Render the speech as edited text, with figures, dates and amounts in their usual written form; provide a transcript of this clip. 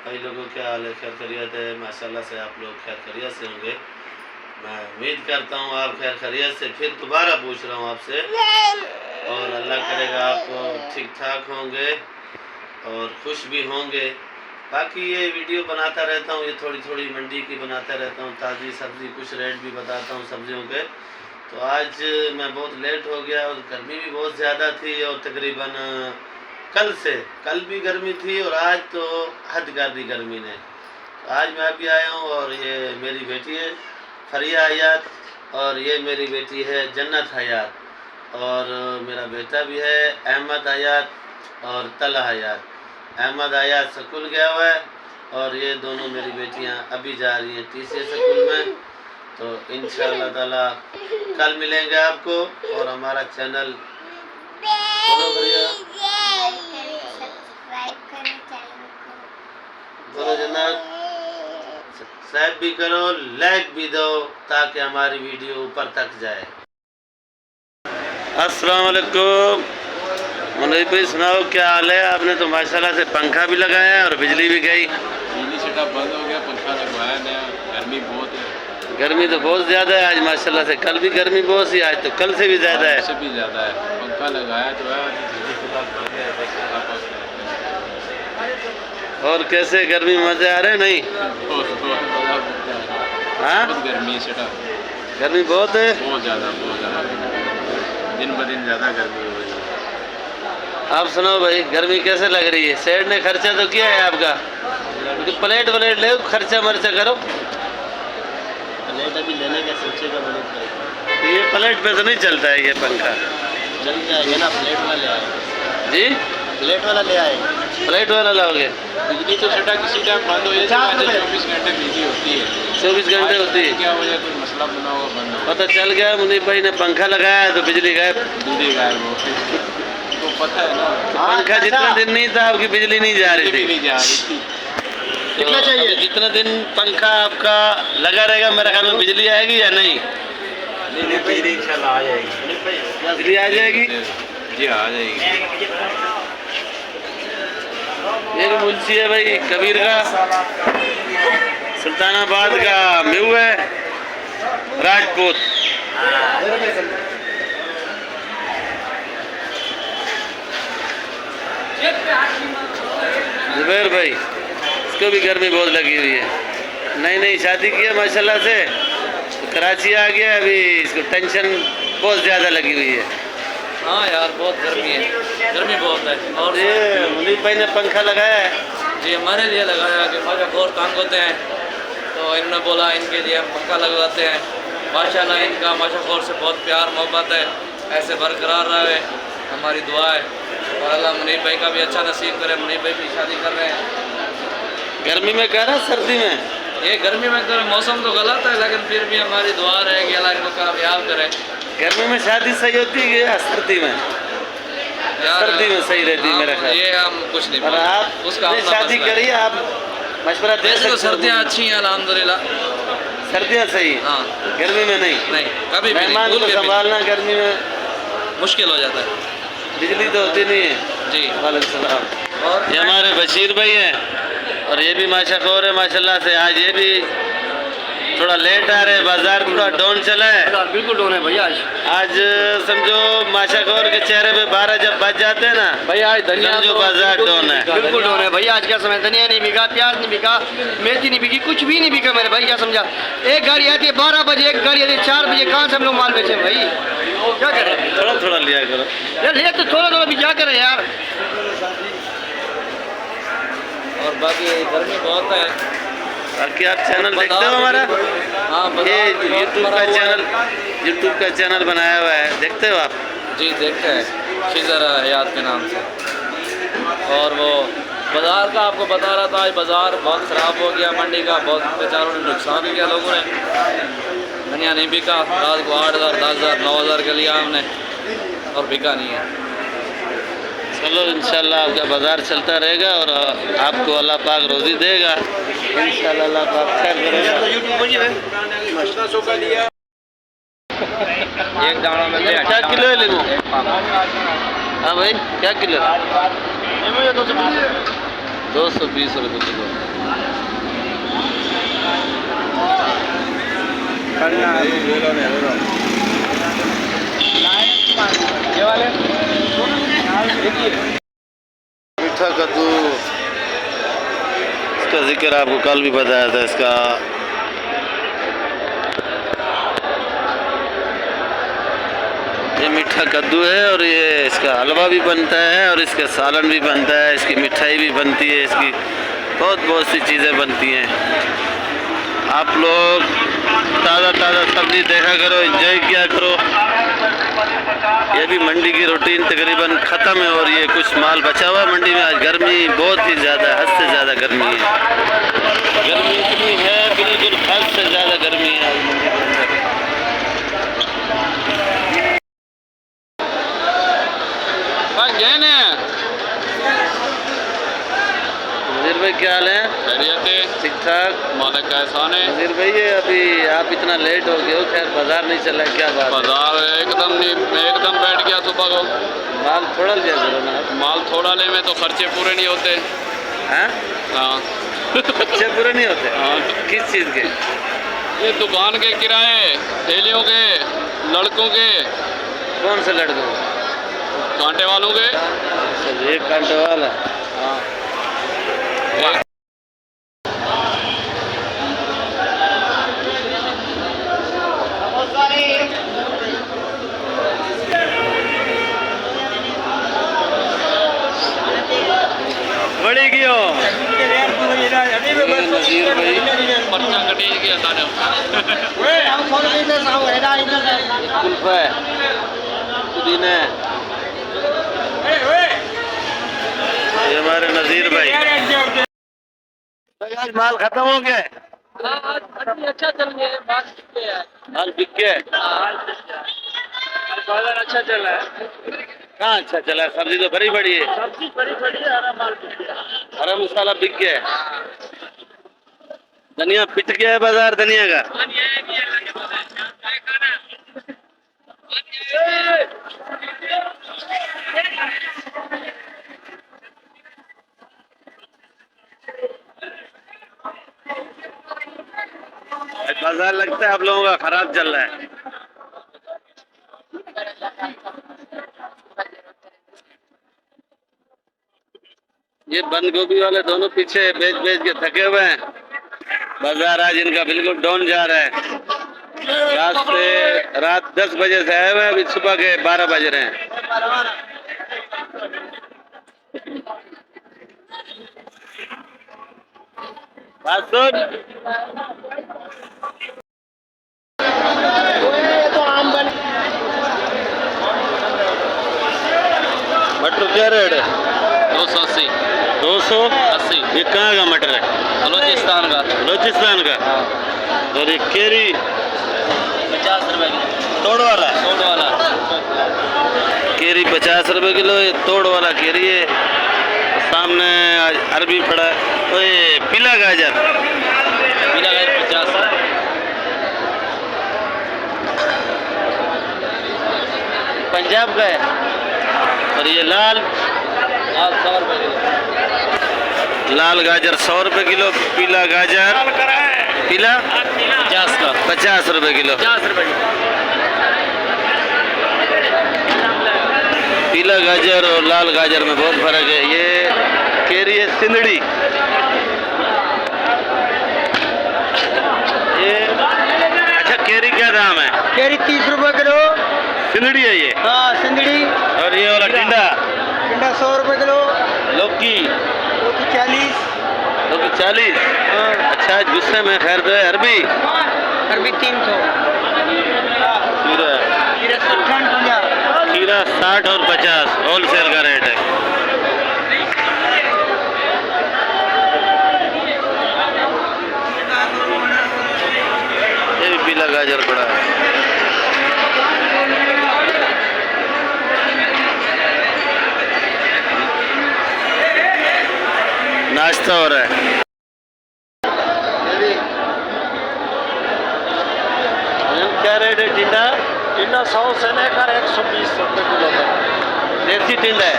भाई लोगों क्या हाल है? खैर खैरियत है? माशाल्लाह से आप लोग खैर खैरियत से होंगे। मैं उम्मीद करता हूँ आप खैर खैरियत से। फिर दोबारा पूछ रहा हूँ आपसे, और अल्लाह करेगा आप ठीक ठाक होंगे और खुश भी होंगे। बाकी ये वीडियो बनाता रहता हूँ, ये थोड़ी थोड़ी मंडी की बनाता रहता हूँ, ताज़ी सब्ज़ी, कुछ रेट भी बताता हूँ सब्ज़ियों के। तो आज मैं बहुत लेट हो गया और गर्मी भी बहुत ज़्यादा थी, और तकरीबन कल भी गर्मी थी और आज तो हद कर दी गर्मी ने। तो आज मैं अभी आया हूँ और ये मेरी बेटी है फरिया हयात, और ये मेरी बेटी है जन्नत हयात, और मेरा बेटा भी है अहमद हयात और तला हयात। अहमद हयात स्कूल गया हुआ है और ये दोनों मेरी बेटियां अभी जा रही हैं तीसरे स्कूल में। तो इंशाअल्लाह ताला कल मिलेंगे आपको, और हमारा चैनल बोलो भैया, बोलो जन्नत, सब्सक्राइब भी करो, लाइक भी दो, ताकि हमारी वीडियो ऊपर तक जाए। अस्सलाम वालेकुम मुनीब भाई, सुनाओ क्या हाल है? आपने तो माशाल्लाह से पंखा भी लगाया है और बिजली भी गई। बिजली सेटअप बंद हो गया, पंखा लगवाया नया। गर्मी बहुत है, गर्मी तो बहुत ज़्यादा है आज माशाल्लाह से। कल भी गर्मी बहुत सी, आज तो कल से भी ज़्यादा है। से भी ज़्यादा है। पंखा लगाया तो है, बिजली सेटअप बंद है, बस और कैसे गर्मी में मज़े आ रहे हैं? नहीं हाँ, बहुत गर्मी सेटअप, गर्मी बहुत है, बहुत ज़्यादा दिन ब दिन ज़्यादा गर्मी हो रही है। आप सुनाओ भाई, गर्मी कैसे लग रही है? सेठ ने खर्चा तो किया है आपका, क्योंकि प्लेट व्लेट ले, खर्चा मर्चा करो। प्लेट अभी लेने का सोचेगा मैंने। ये प्लेट पे तो नहीं चलता है ये पंखा। चल जाएगा ना, प्लेट वाला ले आए। जी, प्लेट वाला ले आए। प्लेट वाला लाओगे? बिजली तो सेटअप किसी टाइम बंद हो जाती है, 24 घंटे बिजली होती है। 24 घंटे होती है? क्या वजह, कोई मसला बना होगा, बंद हो पता चल गया मुनीब भाई ने पंखा लगाया है तो बिजली गायब। बिजली गायब हो, तो पता है ना। पंखा जितना दिन नहीं था आपकी बिजली नहीं जा रही थी। नहीं जा रही थी। कितना चाहिए? जितना दिन पंखा आपका लगा रहेगा मेरे ख्याल में बिजली आएगी या नहीं? बिजली इंशाल्लाह आ जाएगी। बिजली आ जाएगी जी, आ जाएगी। ये भी मुंशी है भाई कबीर का, सुल्तानाबाद का म्यू है, राजपूत। जुबैर भाई, इसको भी गर्मी बहुत लगी हुई है। नई नई शादी की है माशाल्लाह से, तो कराची आ गया, अभी इसको टेंशन बहुत ज़्यादा लगी हुई है। हाँ यार, बहुत गर्मी है, गर्मी बहुत है। और ये मुनीब भाई ने पंखा लगाया है जी हमारे लिए लगाया कि माशा बहुत तंग होते हैं, तो इन्होंने बोला इनके लिए हम पंखा लगवाते हैं। माशाल्लाह इनका माशा खौर से बहुत प्यार मोहब्बत है, ऐसे बरकरार रहे, हमारी दुआ है। और अल्लाह मुनीब भाई का भी अच्छा नसीब करे। मुनीब भाई की शादी कर रहे हैं गर्मी में कह रहा, सर्दी में? ये गर्मी में कर, मौसम तो गलत है, लेकिन फिर भी हमारी दुआ रहे कि अल्लाह इनको कामयाब करे। गर्मी में शादी सही होती है या सर्दी में? सर्दी में सही रहती है मेरा ख्याल। ये हम कुछ नहीं और बोल, आप उसका अपना शादी मसला है। करिए, आप मशवरा दे वैसे सकते तो हो। सर्दियाँ अच्छी हैं अल्हम्दुलिल्लाह। सर्दियाँ सही, हाँ, गर्मी में नहीं। नहीं कभी भी नहीं, मेहमान भूल को के भी संभालना गर्मी में मुश्किल हो जाता है। बिजली तो होती नहीं है। जी, वालेकुम सलाम। और ये हमारे बशीर भाई हैं, और ये भी माशाखोर है माशाल्लाह से। आज ये भी थोड़ा लेट आ रहे, बाजार थोड़ा डाउन चला है, बिल्कुल डाउन है भैया आज समझो माशाखोर के चेहरे पे 12 जब बज जाते हैं ना, भैया आज धनिया समझो बाजार डाउन है। बिल्कुल डाउन है भैया। आज क्या समय, धनिया नहीं बिका, प्याज नहीं बिका, मेथी नहीं बिकी, कुछ भी नहीं बिका मेरे भाई। क्या समझा, एक गाड़ी आती है 12 बजे, एक गाड़ी आती है 4 बजे, कहाँ से हम लोग माल बेचे भाई? क्या करें? थोड़ा थोड़ा लिया करो यार ले तो थोड़ा थोड़ा भी, क्या करें यार। और बाकी गर्मी बहुत है। बाकी आप चैनल देखते हो हमारा? हाँ, ये बाजार यूट्यूब का चैनल बनाया हुआ है, देखते हो आप? जी देखते हैं, खिजर हयात के नाम से। और वो बाज़ार का आपको बता रहा था, आज बाज़ार बहुत ख़राब हो गया, मंडी का बहुत बेचारों ने नुकसान किया लोगों ने। धनिया नहीं बिका, रात को 8,000 10,000 9,000 के लिया हमने, और बिका नहीं है। चलो इंशाल्लाह आपका बाज़ार चलता रहेगा और आपको अल्लाह पाक रोज़ी देगा इंशाल्लाह। अल्लाह पाक खैर करेगा। एक दाना में क्या किलो है लीमू? हाँ भाई, क्या किलो? 220 रुपये किलो। ये वाले मीठा कद्दू, इसका जिक्र आपको कल भी बताया था। इसका ये मीठा कद्दू है और ये इसका हलवा भी बनता है और इसका सालन भी बनता है, इसकी मिठाई भी बनती है, इसकी बहुत सी चीज़ें बनती हैं। आप लोग ताज़ा सब्ज़ी देखा करो, एंजॉय किया करो। ये भी मंडी की रूटीन तकरीबन ख़त्म है और ये कुछ माल बचा हुआ मंडी में। आज गर्मी बहुत ही ज़्यादा, हद से ज़्यादा गर्मी है। गर्मी इतनी है, बिल्कुल हद से ज़्यादा गर्मी है आज मंडी के अंदर। नज़ीर भाई क्या हाल है? खैरियत है, ठीक ठाक। मालिक का एहसान है। नज़ीर भाई ये अभी आप इतना लेट हो गए हो, खैर बाजार नहीं चला, क्या बात है? बाजार एकदम बैठ गया सुबह को। माल थोड़ा लिया करो ना आप। माल थोड़ा ले में तो खर्चे पूरे नहीं होते। हैं? हाँ खर्चे पूरे नहीं होते? हाँ। किस चीज़ के? ये दुकान के किराए, थैलियों के, लड़कों के। कौन से लड़कों? कांटे वालों के। अच्छा, एक कांटे वाला। हाँ बड़ी क्यों? नज़ीर भाई पर्चा कटीज के अंदर कुल्फा है, पुदीना है। ये हमारे नज़ीर भाई। आज माल खत्म हो गया है? अच्छा चल रहा है, माल बिक गया है? बाजार अच्छा चल रहा है। कहाँ अच्छा चला? सब्जी तो भरी पड़ी है। सब्जी बड़ी है, हरा माल बिक गया। हरा मसाला बिक गया है। धनिया पिट गया है बाजार धनिया का। बाजार लगता है आप लोगों का खराब चल रहा है। ये बंद गोभी वाले दोनों पीछे बेच के थके हुए हैं। बाजार आज इनका बिल्कुल डाउन जा रहा है। रात 10 बजे से आए हुए हैं, अभी सुबह के 12 बज रहे हैं। बात सुन। मटर क्या रेट है? 280। 280? ये कहाँ का मटर है? बलूचिस्तान का। बलूचिस्तान का? और ये केरी 50 रुपए किलो। तोड़ वाला? तोड़ वाला केरी 50 रुपए किलो। ये तोड़ वाला केरी है। सामने आज अरबी पड़ा है। ओए पीला गाजर 50। पंजाब का है। और ये लाल 100 रुपए किलो। लाल गाजर 100 रुपए किलो। पीला गाजर पीला 50 का 50 रुपए किलो। 50 रुपए किलो। पीला गाजर और लाल गाजर में बहुत फर्क है। ये केरी है सिंदड़ी। ये अच्छा केरी क्या दाम है? केरी 30 रुपए किलो। सिंदड़ी है ये? हाँ सिंदड़ी। और ये वाला टिंडा? टिंडा 100 रुपए किलो। लौकी? लौकी 40। लौकी 40? हाँ। अच्छा गुस्से में खैर तो है। अरबी? अरबी 300। खीरा? खीरा 60 खीरा 60 और 50 होलसेल का रेट है। ये भी पीला गाजर पड़ा है। नाश्ता हो रहा है। क्या रेट है टिंडा? टिंडा 100 से लेकर 120 रुपए किलो तक। देसी टिंडा है?